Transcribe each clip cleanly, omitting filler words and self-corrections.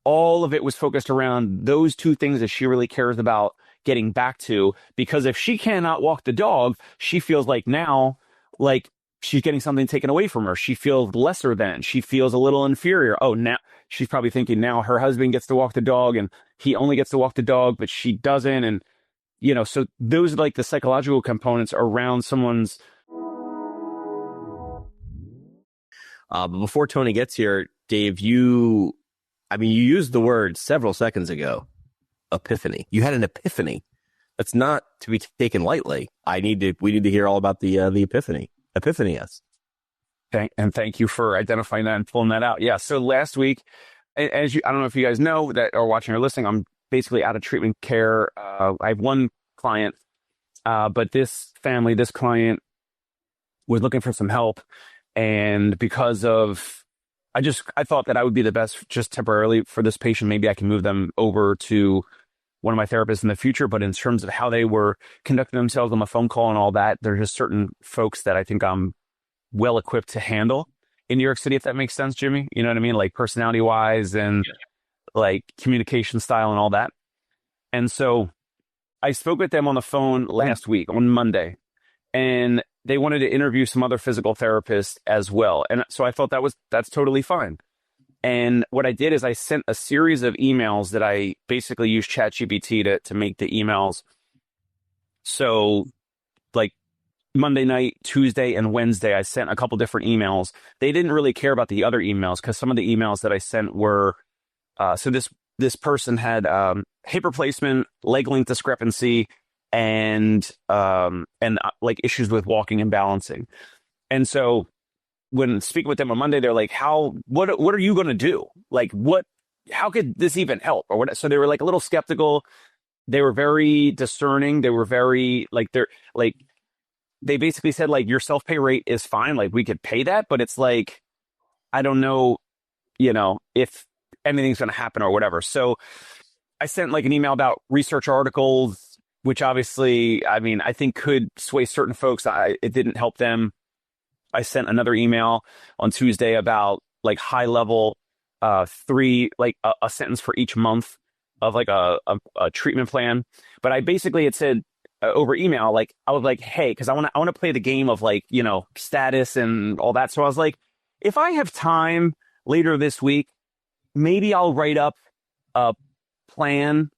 all of it was focused around those two things that she really cares about getting back to. Because if she cannot walk the dog, she feels like now, like she's getting something taken away from her. She feels lesser than. She feels a little inferior. Oh, now she's probably thinking now her husband gets to walk the dog and he only gets to walk the dog, but she doesn't. And, so those are like the psychological components around someone's. But before Tony gets here, Dave, you used the word several seconds ago, epiphany. You had an epiphany. That's not to be taken lightly. We need to hear all about the epiphany. Epiphany, yes. Thank you for identifying that and pulling that out. Yeah. So last week, I don't know if you guys know that are watching or listening, I'm basically out of treatment care. I have one client, but this client was looking for some help. And because of, I thought that I would be the best just temporarily for this patient. Maybe I can move them over to one of my therapists in the future. But in terms of how they were conducting themselves on the phone call and all that, there's just certain folks that I think I'm well equipped to handle in New York City, if that makes sense, Jimmy. You know what I mean? Like personality wise and like communication style and all that. And so I spoke with them on the phone last week on Monday, and they wanted to interview some other physical therapists as well. And so I thought that's totally fine. And what I did is I sent a series of emails that I basically used ChatGPT to make the emails. So like Monday night, Tuesday, and Wednesday, I sent a couple different emails. They didn't really care about the other emails because some of the emails that I sent were, so this person had hip replacement, leg length discrepancy, and like issues with walking and balancing. And so when speaking with them on Monday, they're like, what are you going to do? Like, how could this even help? Or what? So they were like a little skeptical. They were very discerning. They were very they basically said like, your self-pay rate is fine. Like we could pay that, but it's like, I don't know, if anything's going to happen or whatever. So I sent like an email about research articles, which obviously, I think could sway certain folks. It didn't help them. I sent another email on Tuesday about like high level, three, like a sentence for each month of like a treatment plan. But I basically had said over email, like I was like, hey, because I want to play the game of like, status and all that. So I was like, if I have time later this week, maybe I'll write up a plan.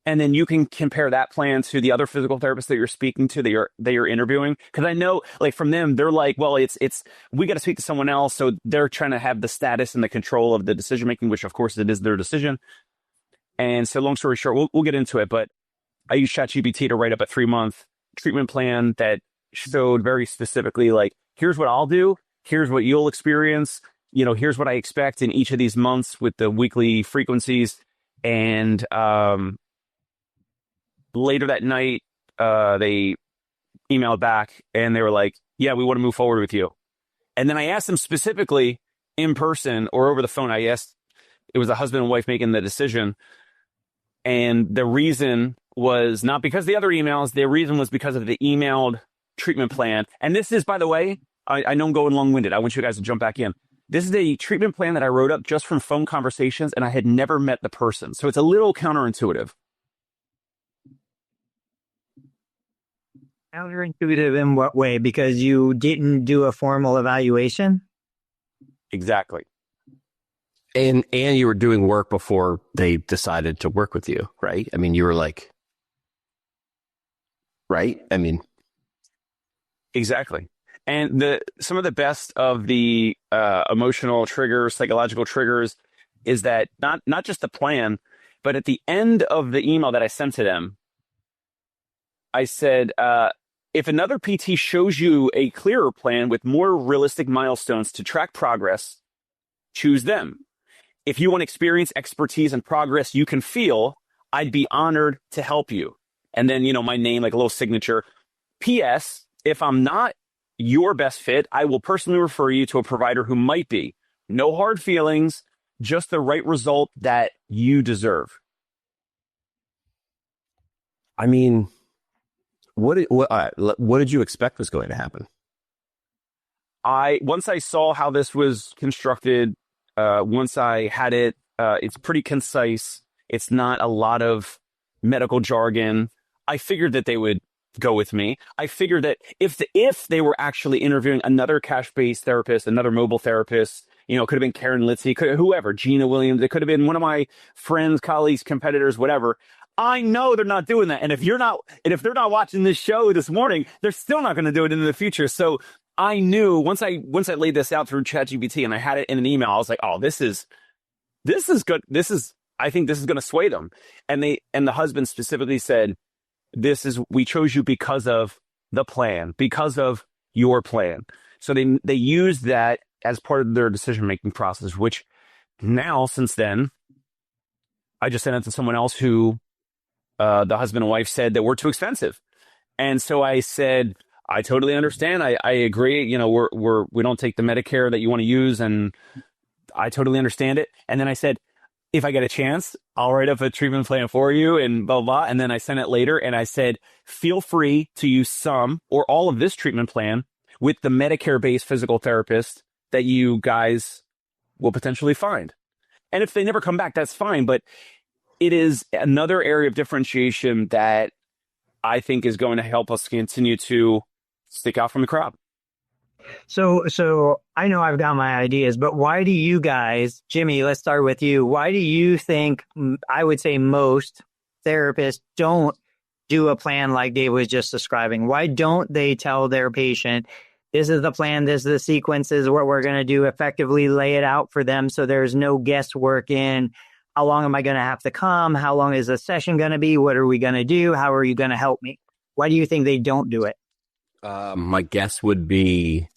And then you can compare that plan to the other physical therapists that you're speaking to, that you're interviewing. Because I know, like from them, they're like, well, it's we got to speak to someone else, so they're trying to have the status and the control of the decision making, which of course it is their decision. And so, long story short, we'll get into it. But I used ChatGPT to write up a 3-month treatment plan that showed very specifically, like, here's what I'll do, here's what you'll experience, here's what I expect in each of these months with the weekly frequencies, and later that night, they emailed back and they were like, yeah, we want to move forward with you. And then I asked them specifically in person or over the phone. I asked, it was a husband and wife making the decision. And the reason was not because of the other emails. The reason was because of the emailed treatment plan. And this is, by the way, I know I'm going long-winded. I want you guys to jump back in. This is a treatment plan that I wrote up just from phone conversations, and I had never met the person. So it's a little counterintuitive. Counterintuitive in what way? Because you didn't do a formal evaluation? Exactly. And you were doing work before they decided to work with you, right? You were like, right? Exactly. And some of the best of the emotional triggers, psychological triggers, is that not just the plan, but at the end of the email that I sent to them, I said, if another PT shows you a clearer plan with more realistic milestones to track progress, choose them. If you want experience, expertise, and progress you can feel, I'd be honored to help you. And then, my name, like a little signature. P.S. If I'm not your best fit, I will personally refer you to a provider who might be. No hard feelings, just the right result that you deserve. What did you expect was going to happen? Once I saw how this was constructed, once I had it It's pretty concise. It's not a lot of medical jargon. I figured that they would go with me. I figured that if they were actually interviewing another cash-based therapist, another mobile therapist, it could have been Karen Litzy, whoever, Gina Williams, it could have been one of my friends, colleagues, competitors, whatever. I know they're not doing that. And if they're not watching this show this morning, they're still not going to do it in the future. So I knew once I laid this out through ChatGPT and I had it in an email, I was like, oh, this is good. I think this is going to sway them. And the husband specifically said, we chose you because of the plan, because of your plan. So they used that as part of their decision-making process, which now, since then, I just sent it to someone else who, the husband and wife said that we're too expensive. And so I said, I totally understand. I agree. We don't take the Medicare that you want to use, and I totally understand it. And then I said, if I get a chance, I'll write up a treatment plan for you and blah, blah. And then I sent it later and I said, feel free to use some or all of this treatment plan with the Medicare-based physical therapist that you guys will potentially find. And if they never come back, that's fine. But it is another area of differentiation that I think is going to help us continue to stick out from the crowd. So I know I've got my ideas, but why do you guys, Jimmy, let's start with you. Why do you think, I would say most therapists don't do a plan like Dave was just describing? Why don't they tell their patient, this is the plan, this is the sequence, this is what we're going to do, effectively lay it out for them so there's no guesswork in how long am I going to have to come? How long is the session going to be? What are we going to do? How are you going to help me? Why do you think they don't do it? My guess would be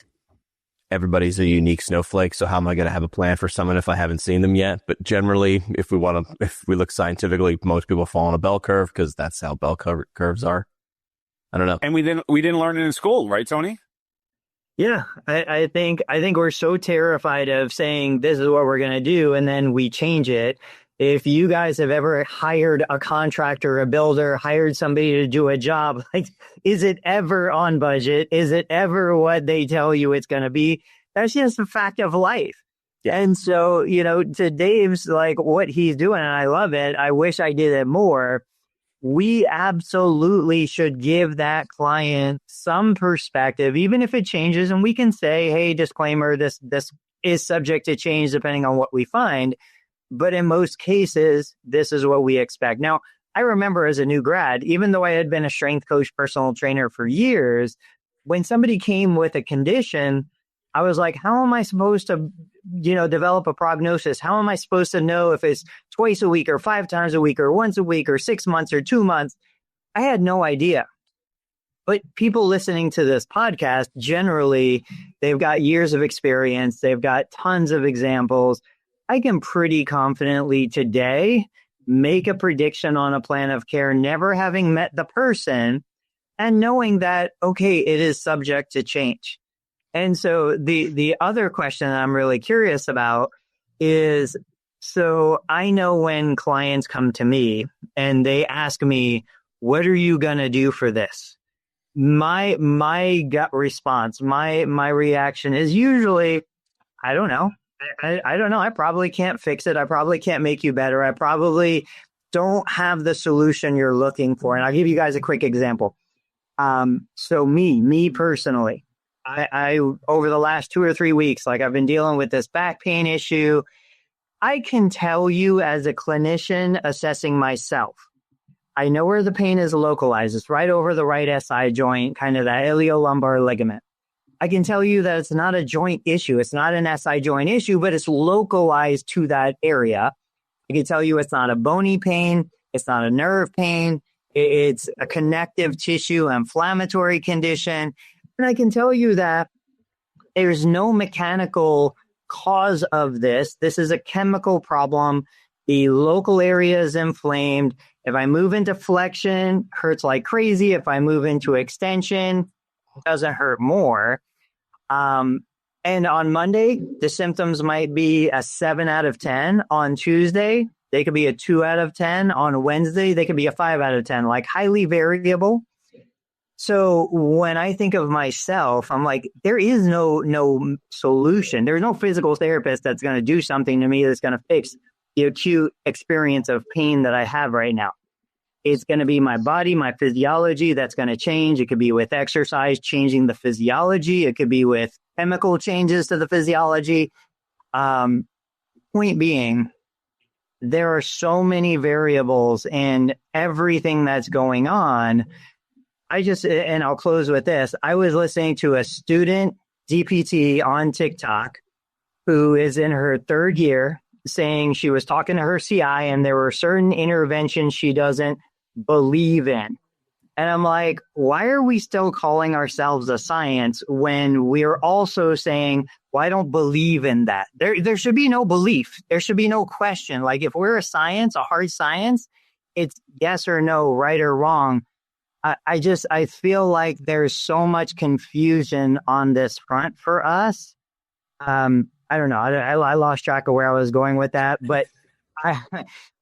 everybody's a unique snowflake. So how am I going to have a plan for someone if I haven't seen them yet? But generally, if we look scientifically, most people fall on a bell curve because that's how bell curves are. I don't know. And we didn't learn it in school, right, Tony? Yeah, I think we're so terrified of saying this is what we're going to do, and then we change it. If you guys have ever hired a contractor, a builder, hired somebody to do a job, like, is it ever on budget? Is it ever what they tell you it's going to be? That's just a fact of life. Yeah. And so, to Dave's, like, what he's doing, and I love it. I wish I did it more. We absolutely should give that client some perspective, even if it changes. And we can say, hey, disclaimer, this is subject to change depending on what we find. But in most cases, this is what we expect. Now, I remember as a new grad, even though I had been a strength coach, personal trainer for years, when somebody came with a condition, I was like, how am I supposed to, develop a prognosis? How am I supposed to know if it's twice a week or 5 times a week or once a week or 6 months or 2 months? I had no idea. But people listening to this podcast, generally, they've got years of experience. They've got tons of examples. I can pretty confidently today make a prediction on a plan of care, never having met the person and knowing that, okay, it is subject to change. And so the other question that I'm really curious about is, so I know when clients come to me and they ask me, what are you going to do for this? My gut response, my reaction is usually, I don't know. I don't know. I probably can't fix it. I probably can't make you better. I probably don't have the solution you're looking for. And I'll give you guys a quick example. So me personally, I over the last 2 or 3 weeks, like, I've been dealing with this back pain issue. I can tell you as a clinician assessing myself, I know where the pain is localized. It's right over the right SI joint, kind of that iliolumbar ligament. I can tell you that it's not a joint issue. It's not an SI joint issue, but it's localized to that area. I can tell you it's not a bony pain. It's not a nerve pain. It's a connective tissue inflammatory condition. And I can tell you that there's no mechanical cause of this. This is a chemical problem. The local area is inflamed. If I move into flexion, hurts like crazy. If I move into extension, it doesn't hurt more. And on Monday, the symptoms might be a 7 out of 10. On Tuesday, they could be a 2 out of 10. On Wednesday, they could be a 5 out of 10, like highly variable. So when I think of myself, I'm like, there is no solution. There's no physical therapist that's going to do something to me that's going to fix the acute experience of pain that I have right now. It's going to be my body, my physiology that's going to change. It could be with exercise, changing the physiology. It could be with chemical changes to the physiology. Point being, there are so many variables in everything that's going on. And I'll close with this. I was listening to a student DPT on TikTok who is in her third year saying she was talking to her CI and there were certain interventions she doesn't believe in. And I'm like, why are we still calling ourselves a science when we're also saying, well, I don't believe in that? There should be no belief. There should be no question. Like if we're a science, a hard science, it's yes or no, right or wrong. I feel like there's so much confusion on this front for us. I don't know. I lost track of where I was going with that, but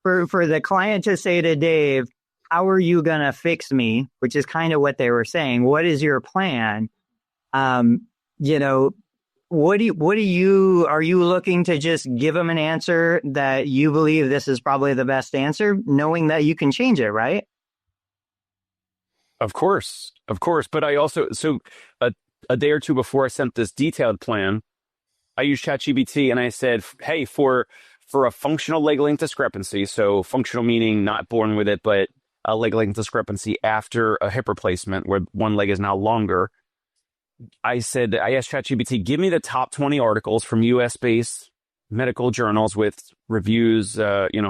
for the client to say to Dave, how are you going to fix me? Which is kind of what they were saying. What is your plan? Are you looking to just give them an answer that you believe this is probably the best answer, knowing that you can change it, right? Of course. But I also, a day or two before I sent this detailed plan, I used ChatGPT and I said, hey, for a functional leg length discrepancy, so functional meaning not born with it, but a leg length discrepancy after a hip replacement where one leg is now longer. I asked ChatGPT, give me the top 20 articles from US-based medical journals with reviews,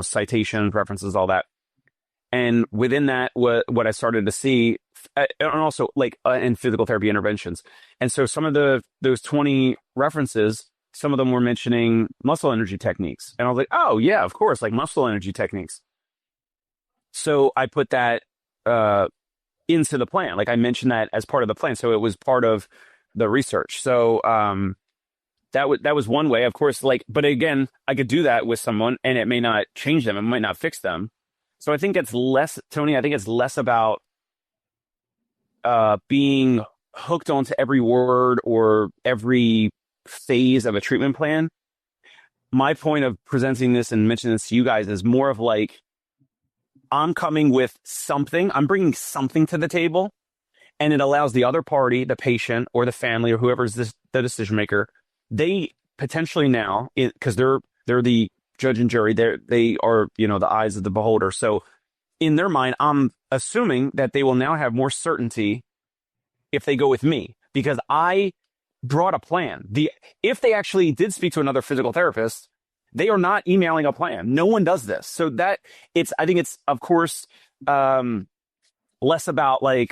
citations, references, all that. And within that, what I started to see, and also in physical therapy interventions. And so some of those 20 references, some of them were mentioning muscle energy techniques. And I was like, oh yeah, of course, like muscle energy techniques. So I put that into the plan. Like I mentioned that as part of the plan. So it was part of the research. So that was one way, of course, but again, I could do that with someone and it may not change them. It might not fix them. So I think it's less, Tony, about being hooked onto every word or every phase of a treatment plan. My point of presenting this and mentioning this to you guys is more of like, I'm coming with something, I'm bringing something to the table, and it allows the other party, the patient or the family or whoever's the decision maker, they potentially now, because they're the judge and jury, they are, the eyes of the beholder. So in their mind, I'm assuming that they will now have more certainty if they go with me because I brought a plan. If they actually did speak to another physical therapist, they are not emailing a plan. No one does this. So I think it's, of course, less about I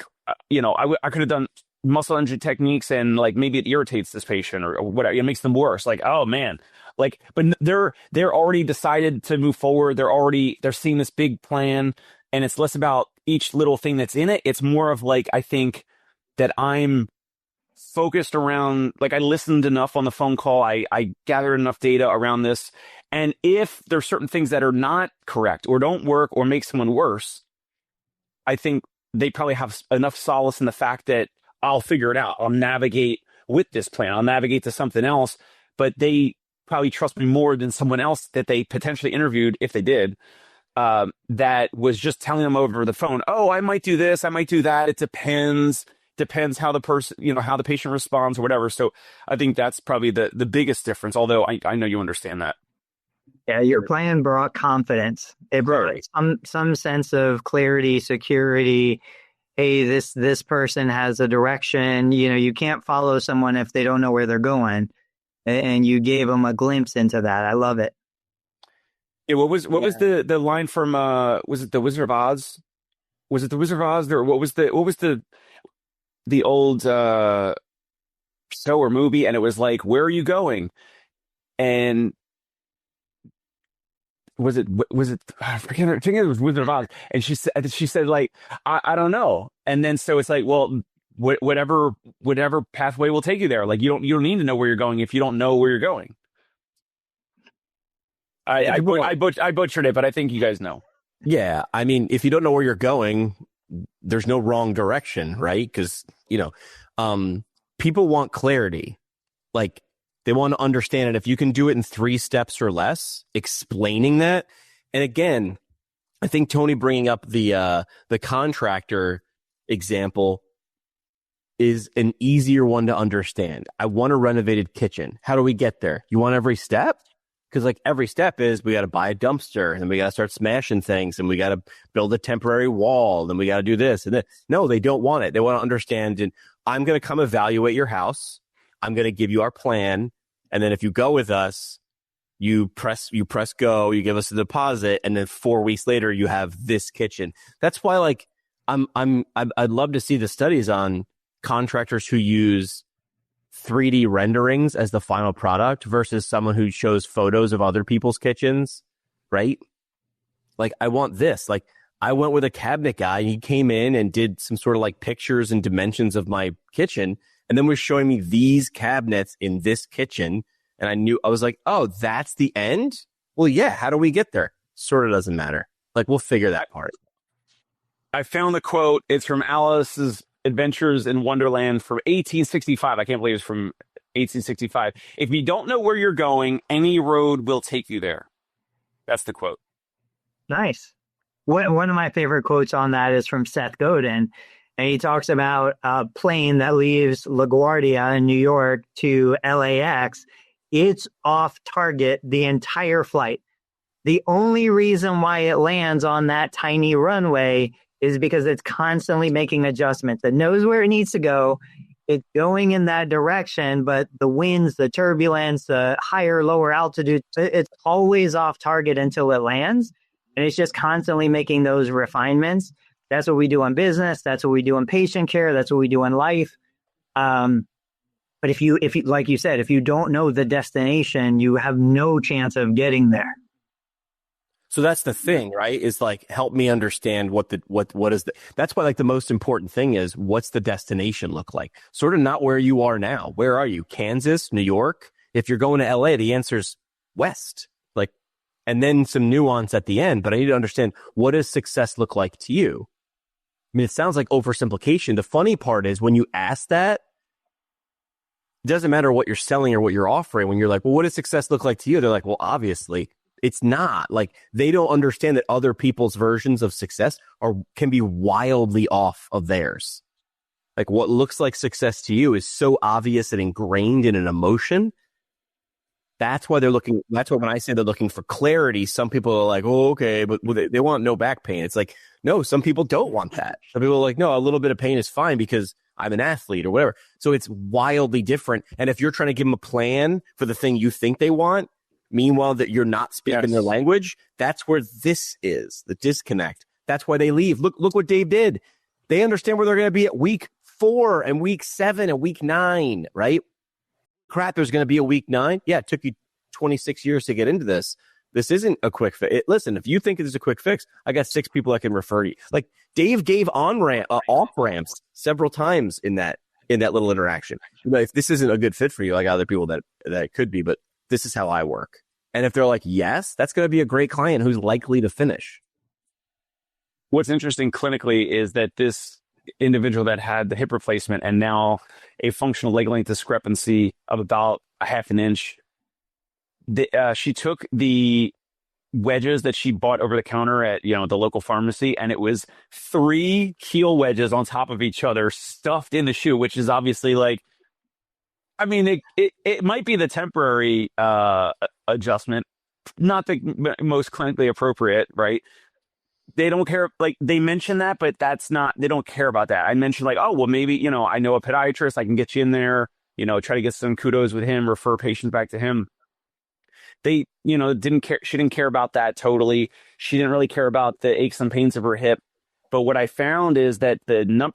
could have done muscle energy techniques and maybe it irritates this patient or whatever. It makes them worse. Oh man, but they're already decided to move forward. They're seeing this big plan and it's less about each little thing that's in it. It's more of I think that I'm focused around, I listened enough on the phone call. I gathered enough data around this. And if there's certain things that are not correct or don't work or make someone worse, I think they probably have enough solace in the fact that I'll figure it out. I'll navigate with this plan. I'll navigate to something else, but they probably trust me more than someone else that they potentially interviewed, if they did, that was just telling them over the phone, oh, I might do this, I might do that. It depends how the person, how the patient responds or whatever. So I think that's probably the biggest difference, although I know you understand that. Yeah, your plan brought confidence. It brought some sense of clarity, security. Hey, this person has a direction. You can't follow someone if they don't know where they're going. And you gave them a glimpse into that. I love it. Yeah, what was the line from was it the Wizard of Oz? Was it the Wizard of Oz? Or what was the old show or movie? And it was where are you going? And was it I forget, I think it was Wizard of Oz. And she said I don't know. And then so it's well, whatever pathway will take you there. You don't need to know where you're going if you don't know where you're going. I butchered it, but I think you guys know. Yeah, I mean, if you don't know where you're going, there's no wrong direction, right? Because people want clarity. They want to understand it. If you can do it in 3 steps or less, explaining that. And again, I think Tony bringing up the contractor example is an easier one to understand. I want a renovated kitchen. How do we get there? You want every step? Because like every step is we got to buy a dumpster and then we got to start smashing things and we got to build a temporary wall and we got to do this and that. No, they don't want it. They want to understand. And I'm going to come evaluate your house. I'm going to give you our plan. And then if you go with us, you press go, you give us a deposit. And then 4 weeks later, you have this kitchen. That's why like I'd love to see the studies on contractors who use 3D renderings as the final product versus someone who shows photos of other people's kitchens, right? Like, I want this. Like, I went with a cabinet guy. He came in and did some sort of like pictures and dimensions of my kitchen, and then was showing me these cabinets in this kitchen. And I was like, oh, that's the end? Well, yeah. How do we get there? Sort of doesn't matter. Like, we'll figure that part. I found the quote. It's from Alice's Adventures in Wonderland from 1865. I can't believe it's from 1865. If you don't know where you're going, any road will take you there. That's the quote. Nice. One of my favorite quotes on that is from Seth Godin. And he talks about a plane that leaves LaGuardia in New York to LAX. It's off target the entire flight. The only reason why it lands on that tiny runway is because it's constantly making adjustments. It knows where it needs to go. It's going in that direction, but the winds, the turbulence, the higher, lower altitude, it's always off target until it lands. And it's just constantly making those refinements. That's what we do in business. That's what we do in patient care. That's what we do in life. But if you, like you said, if you don't know the destination, you have no chance of getting there. So that's the thing, right? Is like, help me understand what is that's why like the most important thing is, what's the destination look like? Sort of not where you are now. Where are you? Kansas, New York? If you're going to LA, the answer's west. Like, and then some nuance at the end, but I need to understand, what does success look like to you? I mean, it sounds like oversimplification. The funny part is when you ask that, it doesn't matter what you're selling or what you're offering. When you're like, well, what does success look like to you? They're like, well, obviously. It's not. Like, they don't understand that other people's versions of success can be wildly off of theirs. Like, what looks like success to you is so obvious and ingrained in an emotion. That's why that's why when I say they're looking for clarity, some people are like, oh, okay, but they want no back pain. It's like, no, some people don't want that. Some people are like, no, a little bit of pain is fine because I'm an athlete or whatever. So it's wildly different. And if you're trying to give them a plan for the thing you think they want, meanwhile that you're not speaking their language, that's where this is, the disconnect. That's why they leave. Look what Dave did. They understand where they're going to be at week 4 and week 7 and week 9, right? Crap, there's going to be a week 9. Yeah, it took you 26 years to get into this. This isn't a quick fix. Listen, if you think it is a quick fix, I got 6 people I can refer you. Like, Dave gave off ramps several times in that little interaction. If this isn't a good fit for you, I got other people that it could be, but this is how I work. And if they're like, yes, that's going to be a great client who's likely to finish. What's interesting clinically is that this individual that had the hip replacement and now a functional leg length discrepancy of about a half an inch, she took the wedges that she bought over the counter at the local pharmacy, and it was 3 heel wedges on top of each other stuffed in the shoe, which is obviously like, I mean, it might be the temporary adjustment, not the most clinically appropriate, right? They don't care. Like, they mention that, but they don't care about that. I mentioned like, oh, well, maybe, I know a podiatrist. I can get you in there, try to get some kudos with him, refer patients back to him. They, didn't care. She didn't care about that totally. She didn't really care about the aches and pains of her hip. But what I found is that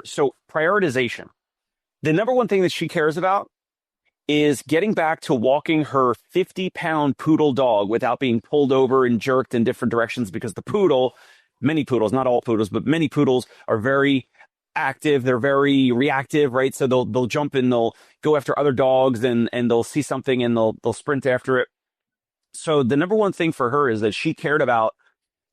so prioritization, the number one thing that she cares about is getting back to walking her 50-pound poodle dog without being pulled over and jerked in different directions, because many poodles, not all poodles, but many poodles are very active. They're very reactive, right? So they'll jump and they'll go after other dogs and they'll see something and they'll sprint after it. So the number one thing for her is that she cared about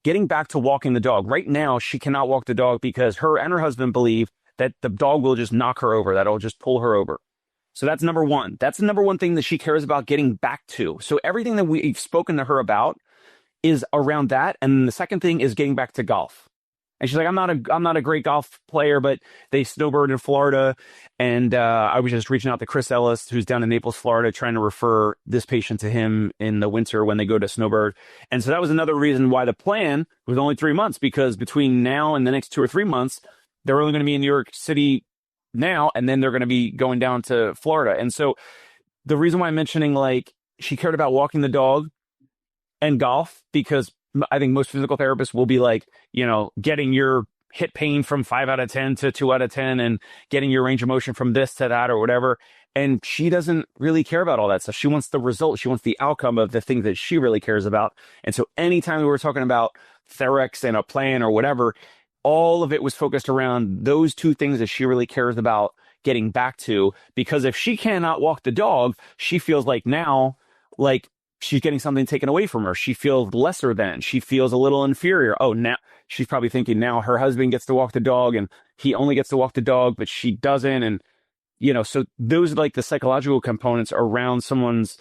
getting back to walking the dog. Right now, she cannot walk the dog because her and her husband believe that the dog will just knock her over, that it'll just pull her over. So that's number one. That's the number one thing that she cares about getting back to. So everything that we've spoken to her about is around that. And the second thing is getting back to golf. And she's like, I'm not a great golf player, but they snowbird in Florida. And I was just reaching out to Chris Ellis, who's down in Naples, Florida, trying to refer this patient to him in the winter when they go to snowbird. And so that was another reason why the plan was only 3 months, because between now and the next 2 or 3 months, they're only going to be in New York City now, and then they're going to be going down to Florida. And so the reason why I'm mentioning, like, she cared about walking the dog and golf, because I think most physical therapists will be like, getting your hip pain from 5 out of 10 to 2 out of 10 and getting your range of motion from this to that or whatever. And she doesn't really care about all that stuff. She wants the result. She wants the outcome of the things that she really cares about. And so anytime we were talking about Therex and a plan or whatever, all of it was focused around those two things that she really cares about getting back to. Because if she cannot walk the dog, she feels like now, like, she's getting something taken away from her. She feels lesser than. She feels a little inferior. Oh, now she's probably thinking now her husband gets to walk the dog and he only gets to walk the dog, but she doesn't. And, so those are like the psychological components around someone's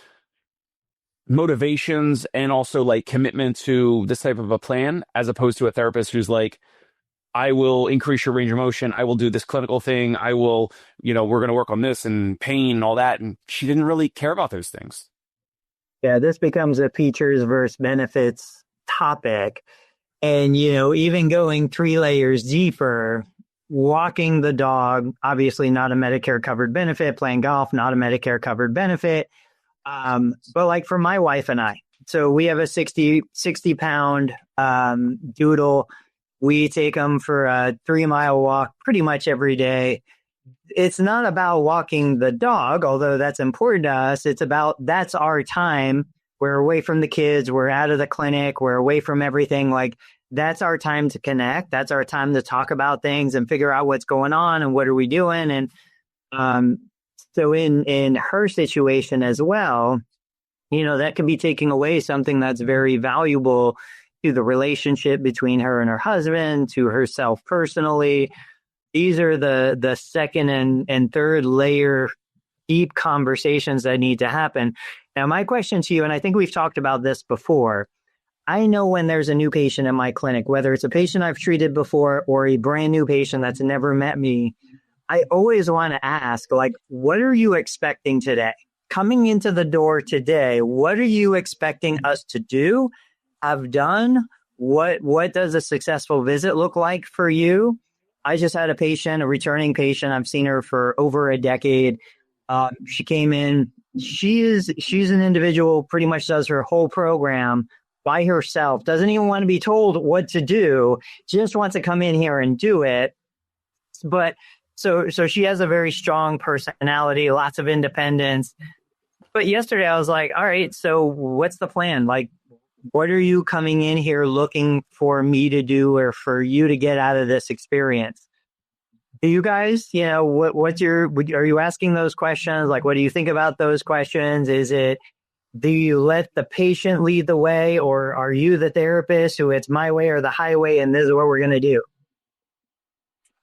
motivations and also like commitment to this type of a plan, as opposed to a therapist who's like, I will increase your range of motion. I will do this clinical thing. I will, we're going to work on this and pain and all that. And she didn't really care about those things. Yeah, this becomes a features versus benefits topic. And, even going 3 layers deeper, walking the dog, obviously not a Medicare covered benefit, playing golf, not a Medicare covered benefit. But like for my wife and I, so we have a 60 pound doodle. We take him for a 3-mile walk pretty much every day. It's not about walking the dog, although that's important to us. It's about, that's our time. We're away from the kids. We're out of the clinic. We're away from everything. Like, that's our time to connect. That's our time to talk about things and figure out what's going on and what are we doing. And so in her situation as well, that can be taking away something that's very valuable to the relationship between her and her husband, to herself personally. These are the second and third layer deep conversations that need to happen. Now, my question to you, and I think we've talked about this before, I know when there's a new patient in my clinic, whether it's a patient I've treated before or a brand new patient that's never met me, I always want to ask, like, what are you expecting today? Coming into the door today, what are you expecting us to do, have done? What does a successful visit look like for you? I just had a returning patient. I've seen her for over a decade. She came in. She's an individual, pretty much does her whole program by herself, doesn't even want to be told what to do, just wants to come in here and do it. But so she has a very strong personality, lots of independence. But yesterday I was like, all right, so what's the plan? Like, what are you coming in here looking for me to do or for you to get out of this experience? Do you guys, are you asking those questions? Like, what do you think about those questions? Do you let the patient lead the way, or are you the therapist who it's my way or the highway and this is what we're going to do?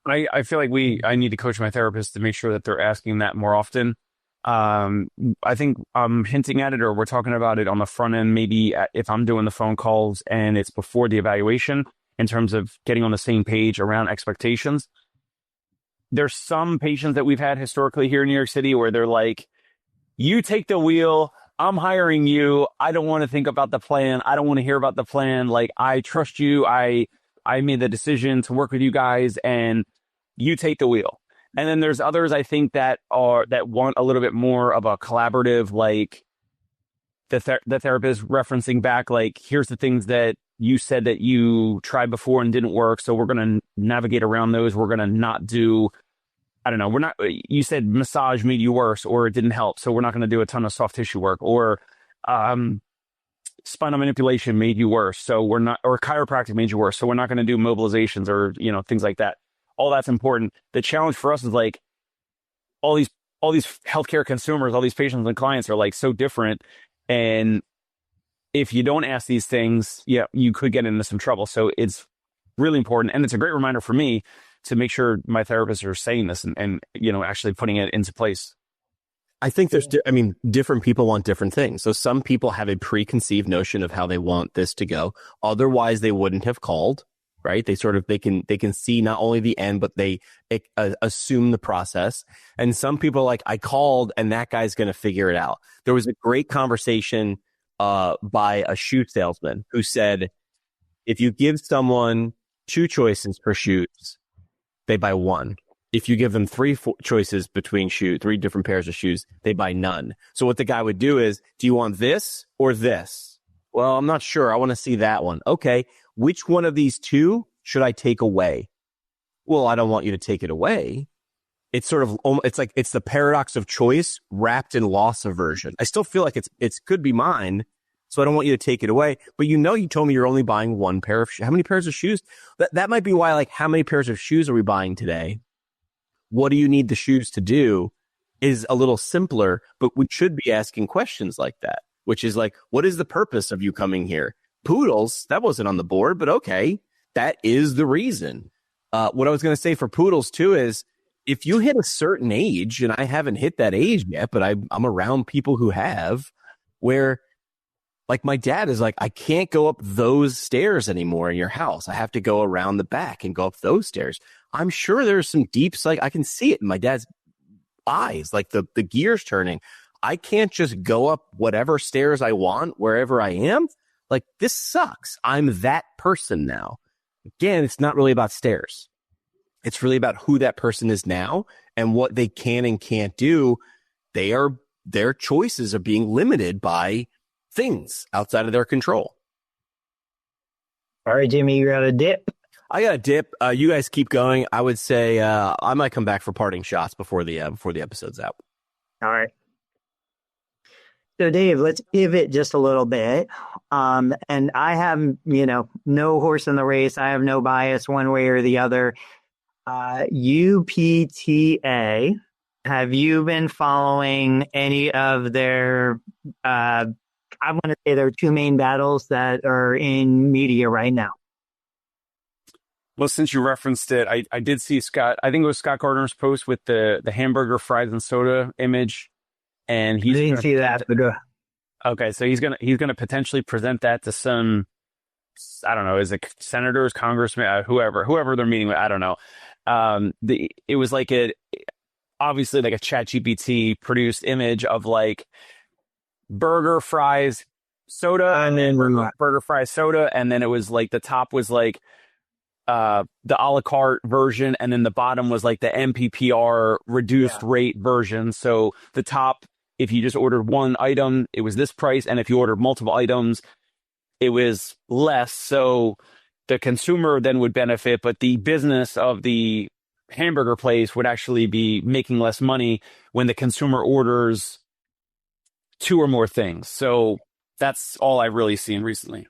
I feel like I need to coach my therapist to make sure that they're asking that more often. I think I'm hinting at it, or we're talking about it on the front end, maybe if I'm doing the phone calls and it's before the evaluation, in terms of getting on the same page around expectations. There's some patients that we've had historically here in New York City where they're like, you take the wheel, I'm hiring you. I don't want to think about the plan. I don't want to hear about the plan. Like, I trust you. I made the decision to work with you guys and you take the wheel. And then there's others, I think, that want a little bit more of a collaborative, like the therapist referencing back, like, here's the things that you said that you tried before and didn't work. So we're going to navigate around those. We're going to not do, I don't know, you said massage made you worse or it didn't help. So we're not going to do a ton of soft tissue work, or spinal manipulation made you worse. So we're not, or chiropractic made you worse. So we're not going to do mobilizations or, things like that. All that's important. The challenge for us is like all these healthcare consumers, all these patients and clients are like so different. And if you don't ask these things, you could get into some trouble. So it's really important. And it's a great reminder for me to make sure my therapists are saying this and actually putting it into place. I think different people want different things. So some people have a preconceived notion of how they want this to go. Otherwise, they wouldn't have called, right? They can see not only the end, but they assume the process. And some people are like, I called and that guy's going to figure it out. There was a great conversation by a shoe salesman who said, if you give someone 2 choices for shoes, they buy 1. If you give them 3 choices between 3 different pairs of shoes, they buy none. So what the guy would do is, do you want this or this? Well, I'm not sure. I want to see that one. Okay. Which one of these 2 should I take away? Well, I don't want you to take it away. It's sort of, it's the paradox of choice wrapped in loss aversion. I still feel like it could be mine. So I don't want you to take it away. But you told me you're only buying 1 pair of shoes. How many pairs of shoes? That might be why, like, how many pairs of shoes are we buying today? What do you need the shoes to do is a little simpler, but we should be asking questions like that, which is like, what is the purpose of you coming here? Poodles, that wasn't on the board, but okay, that is the reason. What I was going to say for poodles too is if you hit a certain age, and I haven't hit that age yet, but I'm around people who have, where like my dad is like, I can't go up those stairs anymore in your house. I have to go around the back and go up those stairs. I'm sure there's some deeps, like I can see it in my dad's eyes, like the gears turning. I can't just go up whatever stairs I want wherever I am. Like, this sucks. I'm that person now. Again, it's not really about stairs. It's really about who that person is now and what they can and can't do. Their choices are being limited by things outside of their control. All right, Jimmy, you got a dip? I got a dip. You guys keep going. I would say I might come back for parting shots before the episode's out. All right. So, Dave, let's pivot just a little bit. And I have, no horse in the race. I have no bias one way or the other. UPTA, have you been following any of their, I want to say there are 2 main battles that are in media right now? Well, since you referenced it, I did see I think it was Scott Gardner's post with the hamburger, fries, and soda image. And I didn't see that. Okay, so he's gonna potentially present that to some, I don't know, is it senators, congressmen, whoever they're meeting with, I don't know. It was like obviously like a ChatGPT produced image of like burger, fries, soda, and then burger, fries, soda, and then it was like the top was like the a la carte version, and then the bottom was like the MPPR reduced rate version. So the top, if you just ordered 1 item, it was this price, and if you ordered multiple items, it was less. So the consumer then would benefit, but the business of the hamburger place would actually be making less money when the consumer orders 2 or more things. So that's all I've really seen recently.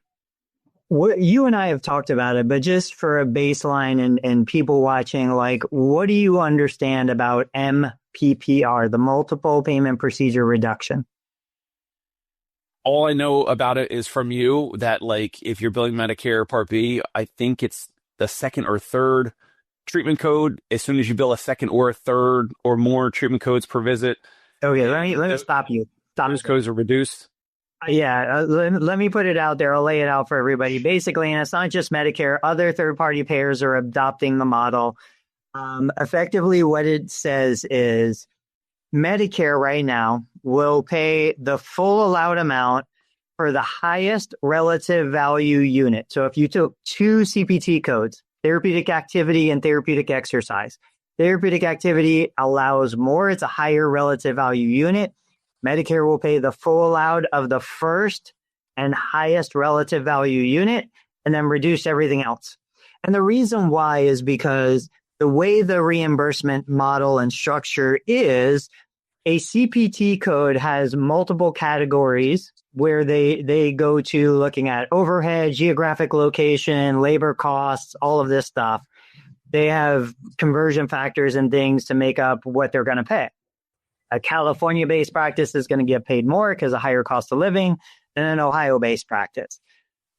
You and I have talked about it, but just for a baseline and people watching, like, what do you understand about MPPR, the multiple payment procedure reduction? All I know about it is from you that, like, if you're billing Medicare Part B, I think it's the 2nd or 3rd treatment code. As soon as you bill a 2nd or a 3rd or more treatment codes per visit. Okay, let me stop you. Those codes are reduced. Yeah, let me put it out there. I'll lay it out for everybody. Basically, and it's not just Medicare, other third-party payers are adopting the model. Effectively, what it says is Medicare right now will pay the full allowed amount for the highest relative value unit. So if you took 2 CPT codes, therapeutic activity and therapeutic exercise, therapeutic activity allows more. It's a higher relative value unit. Medicare will pay the full allowed of the first and highest relative value unit and then reduce everything else. And the reason why is because the way the reimbursement model and structure is, a CPT code has multiple categories where they go to looking at overhead, geographic location, labor costs, all of this stuff. They have conversion factors and things to make up what they're going to pay. A California-based practice is going to get paid more because of higher cost of living than an Ohio-based practice.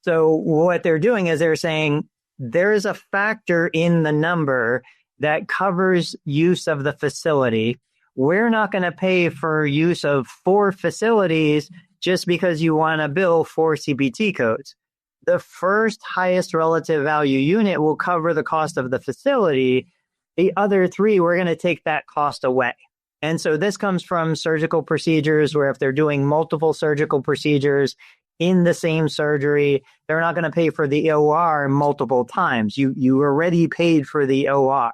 So what they're doing is they're saying there is a factor in the number that covers use of the facility we're not going to pay for use of 4 facilities just because you want to bill 4 CPT codes. The first highest relative value unit will cover the cost of the facility. The other 3, we're going to take that cost away. And so this comes from surgical procedures where if they're doing multiple surgical procedures in the same surgery, they're not going to pay for the OR multiple times. You already paid for the OR.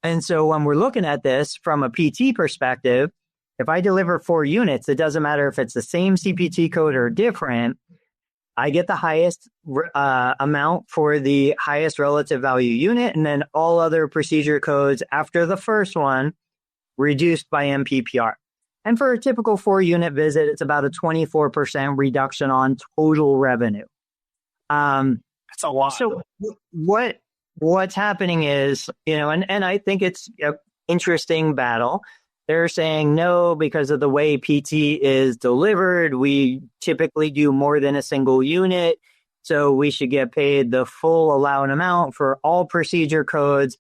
And so when we're looking at this from a PT perspective, if I deliver 4 units, it doesn't matter if it's the same CPT code or different, I get the highest amount for the highest relative value unit, and then all other procedure codes after the first one reduced by MPPR. And for a typical 4-unit visit, it's about a 24% reduction on total revenue. That's a lot. So what's happening is, and I think it's an interesting battle. They're saying no, because of the way PT is delivered, we typically do more than a single unit. So we should get paid the full allowed amount for all procedure codes.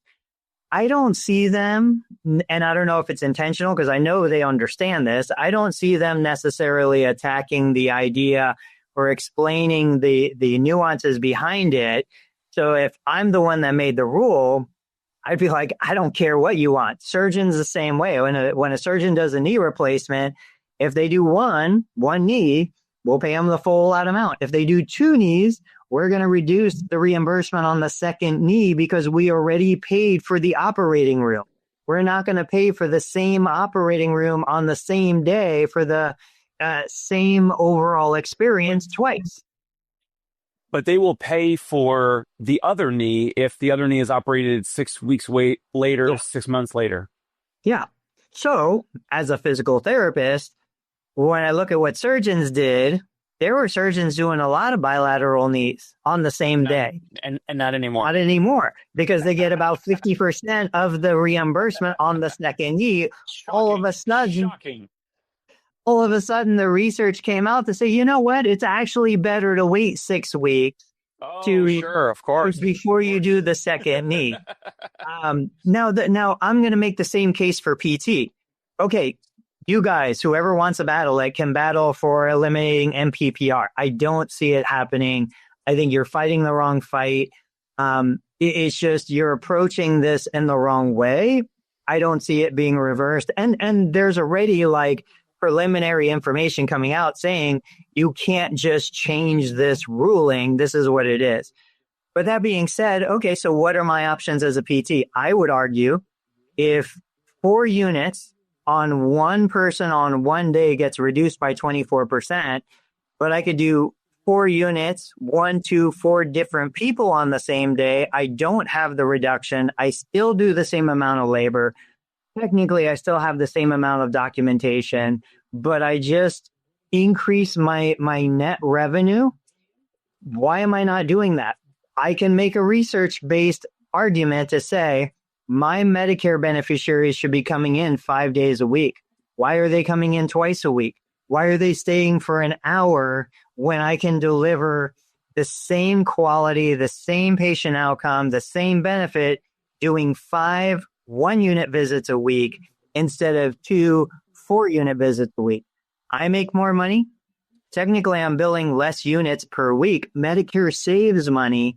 I don't see them, and I don't know if it's intentional because I know they understand this. I don't see them necessarily attacking the idea or explaining the nuances behind it. So if I'm the one that made the rule, I'd be like, I don't care what you want. Surgeons the same way. When a surgeon does a knee replacement, if they do one knee, we'll pay them the full allowed amount. If they do 2 knees, we're going to reduce the reimbursement on the second knee because we already paid for the operating room. We're not going to pay for the same operating room on the same day for the same overall experience twice. But they will pay for the other knee if the other knee is operated 6 weeks later, 6 months later. Yeah. So as a physical therapist, when I look at what surgeons did, there were surgeons doing a lot of bilateral knees on the same day. And not anymore. Not anymore, because they get about 50% of the reimbursement on the second knee. All of a sudden, the research came out to say, you know what? It's actually better to wait 6 weeks sure, of course, before you do the second knee. Now I'm going to make the same case for PT. Okay, you guys, whoever wants a battle, can battle for eliminating MPPR. I don't see it happening. I think you're fighting the wrong fight. It's just you're approaching this in the wrong way. I don't see it being reversed. And there's already preliminary information coming out saying you can't just change this ruling. This is what it is. But that being said, okay, so what are my options as a PT? I would argue if 4 units on one person on one day gets reduced by 24%, but I could do 4 units, 1, 2, 4 different people on the same day. I don't have the reduction. I still do the same amount of labor. Technically, I still have the same amount of documentation, but I just increase my net revenue. Why am I not doing that? I can make a research-based argument to say, my Medicare beneficiaries should be coming in 5 days a week. Why are they coming in twice a week? Why are they staying for an hour when I can deliver the same quality, the same patient outcome, the same benefit, doing 5 1-unit visits a week instead of 2 4-unit visits a week? I make more money. Technically, I'm billing less units per week. Medicare saves money.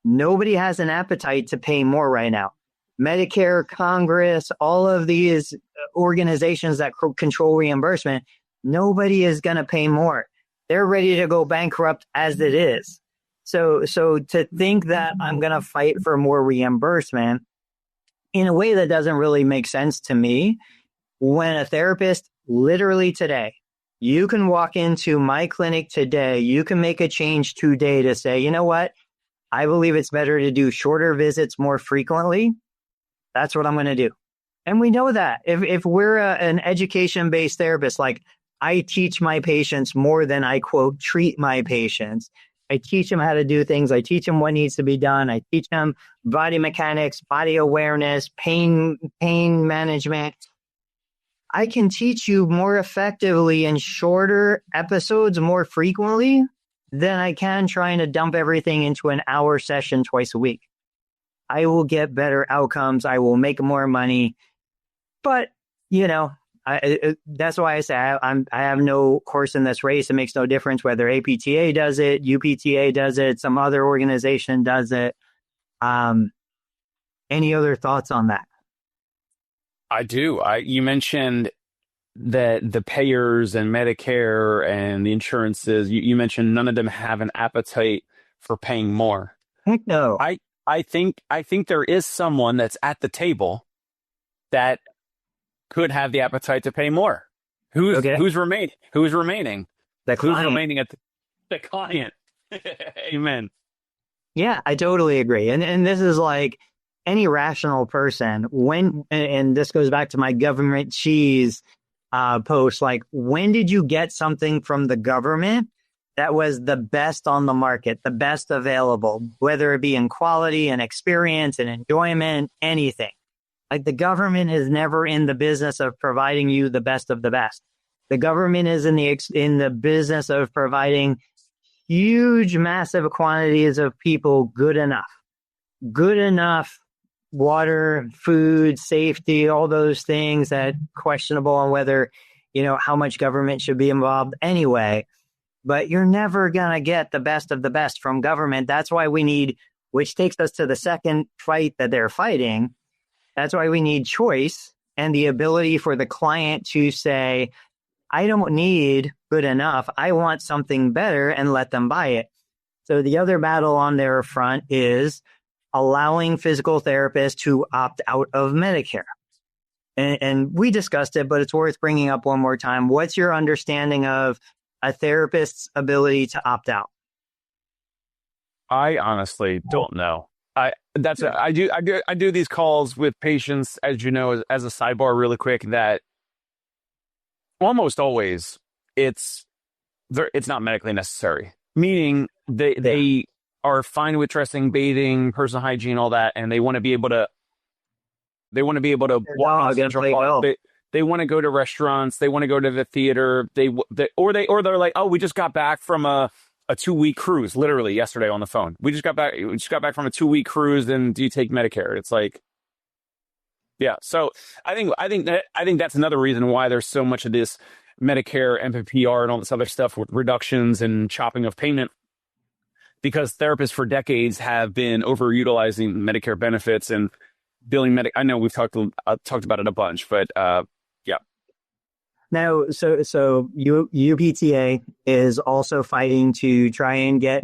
Nobody has an appetite to pay more right now. Medicare, Congress, all of these organizations that control reimbursement, nobody is going to pay more. They're ready to go bankrupt as it is. So to think that I'm going to fight for more reimbursement in a way that doesn't really make sense to me, when a therapist literally today, you can walk into my clinic today, you can make a change today to say, you know what? I believe it's better to do shorter visits more frequently. That's what I'm going to do. And we know that. If we're an education-based therapist, I teach my patients more than I, quote, treat my patients. I teach them how to do things. I teach them what needs to be done. I teach them body mechanics, body awareness, pain management. I can teach you more effectively in shorter episodes more frequently than I can trying to dump everything into an hour session twice a week. I will get better outcomes. I will make more money. But That's why I say I have no horse in this race. It makes no difference whether APTA does it, UPTA does it, some other organization does it. Any other thoughts on that? I do. You mentioned that the payers and Medicare and the insurances, you mentioned none of them have an appetite for paying more. Heck no. I think there is someone that's at the table that could have the appetite to pay more. Who's remaining? Who's remaining? The client. Who's remaining at the client? Amen. Yeah, I totally agree. And this is like any rational person and this goes back to my government cheese post, like when did you get something from the government that was the best on the market, the best available, whether it be in quality and experience and enjoyment, anything. Like the government is never in the business of providing you the best of the best. The government is in the business of providing huge, massive quantities of people good enough water, food, safety, all those things that questionable on whether, how much government should be involved anyway. But you're never going to get the best of the best from government. That's why we need, which takes us to the second fight that they're fighting. That's why we need choice and the ability for the client to say, I don't need good enough. I want something better, and let them buy it. So the other battle on their front is allowing physical therapists to opt out of Medicare. And we discussed it, but it's worth bringing up one more time. What's your understanding of a therapist's ability to opt out? I honestly don't know. I do these calls with patients, as you know, as a sidebar really quick, that almost always it's not medically necessary. Meaning they are fine with dressing, bathing, personal hygiene, all that, and they want to be able to walk they want to go to restaurants, they want to go to the theater, they're like, oh, we just got back from a 2-week cruise, literally yesterday on the phone. We just got back from a 2-week cruise, and do you take Medicare? It's like, yeah. So I think that's another reason why there's so much of this Medicare, MPPR, and all this other stuff with reductions and chopping of payment, because therapists for decades have been overutilizing Medicare benefits and billing I know we've talked about it a bunch, but yeah. Now, so UPTA is also fighting to try and get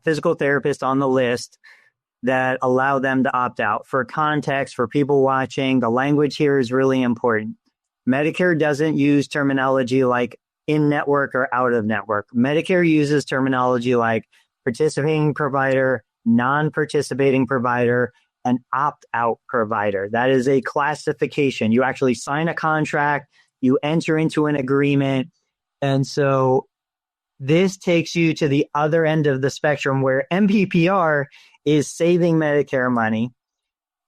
physical therapists on the list that allow them to opt out. For context, for people watching, the language here is really important. Medicare doesn't use terminology like in-network or out-of-network. Medicare uses terminology like participating provider, non-participating provider, and opt-out provider. That is a classification. You actually sign a contract, you enter into an agreement. And so this takes you to the other end of the spectrum where MPPR is saving Medicare money,